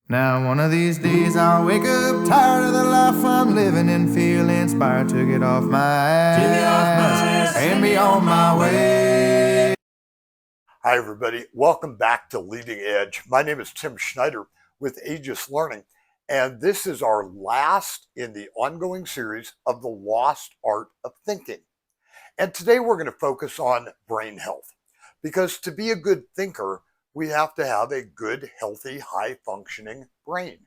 Now one of these days I'll wake up tired of the life I'm living and feel inspired to get off my ass and be on my way. Hi everybody, welcome back to Leading Edge. My name is Tim Schneider with Aegis Learning, and this is our last in the ongoing series of The Lost Art of Thinking. And today we're going to focus on brain health, because to be a good thinker, we have to have a good, healthy, high-functioning brain.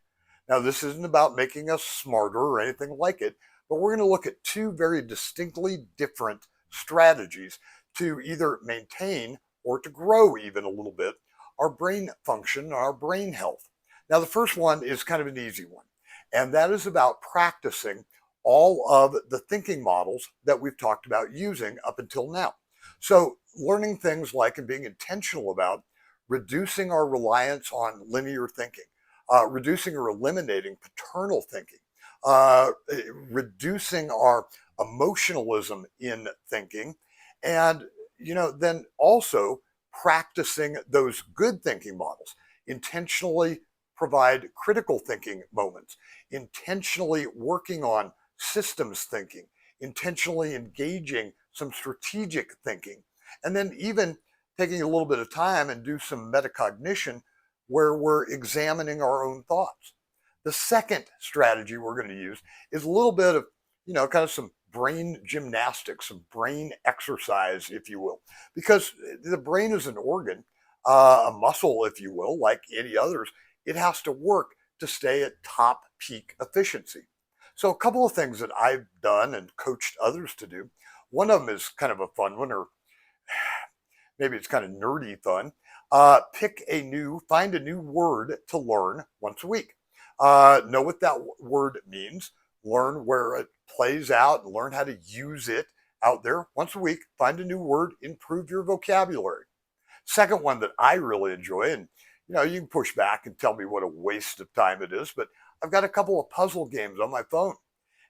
Now, this isn't about making us smarter or anything like it, but we're going to look at two very distinctly different strategies to either maintain or to grow even a little bit our brain function, our brain health. Now, the first one is kind of an easy one, and that is about practicing all of the thinking models that we've talked about using up until now. So learning things like and being intentional about reducing our reliance on linear thinking, reducing or eliminating paternal thinking, reducing our emotionalism in thinking, and then also practicing those good thinking models, intentionally provide critical thinking moments, intentionally working on systems thinking, intentionally engaging some strategic thinking, and then even taking a little bit of time and do some metacognition where we're examining our own thoughts. The second strategy we're going to use is a little bit of, kind of some brain gymnastics, some brain exercise, if you will, because the brain is an organ, a muscle, if you will, like any others. It has to work to stay at top peak efficiency. So a couple of things that I've done and coached others to do. One of them is kind of a fun one, or maybe it's kind of nerdy fun. Find a new word to learn once a week. Know what that word means, learn where it plays out, and learn how to use it out there once a week. Find a new word, improve your vocabulary. Second one that I really enjoy, and you can push back and tell me what a waste of time it is, but I've got a couple of puzzle games on my phone.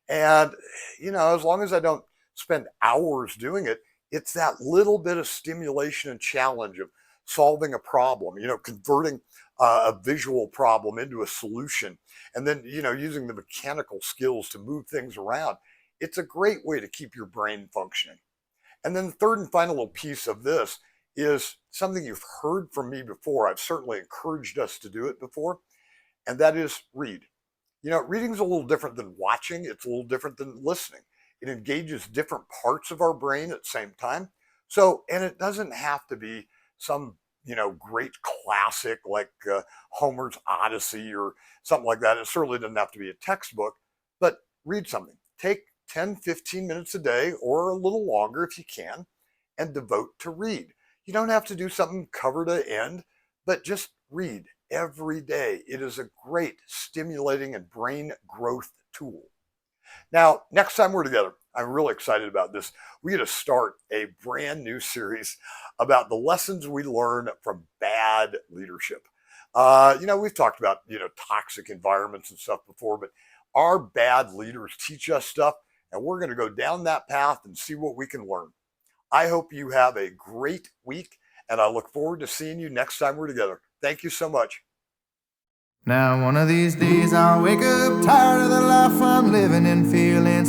And, as long as I don't spend hours doing it, it's that little bit of stimulation and challenge of solving a problem, converting a visual problem into a solution, and then, using the mechanical skills to move things around. It's a great way to keep your brain functioning. And then the third and final little piece of this is something you've heard from me before. I've certainly encouraged us to do it before, and that is read. Reading's a little different than watching. It's a little different than listening. It engages different parts of our brain at the same time. So, and it doesn't have to be some, great classic like Homer's Odyssey or something like that. It certainly doesn't have to be a textbook, but read something. Take 10, 15 minutes a day or a little longer if you can, and devote to read. You don't have to do something cover to end, but just read every day. It is a great stimulating and brain growth tool. Now, next time we're together, I'm really excited about this. We get to start a brand new series about the lessons we learn from bad leadership. We've talked about, toxic environments and stuff before, but our bad leaders teach us stuff, and we're going to go down that path and see what we can learn. I hope you have a great week, and I look forward to seeing you next time we're together. Thank you so much. Now one of these days I'll wake up tired of the life I'm living and feel inspired.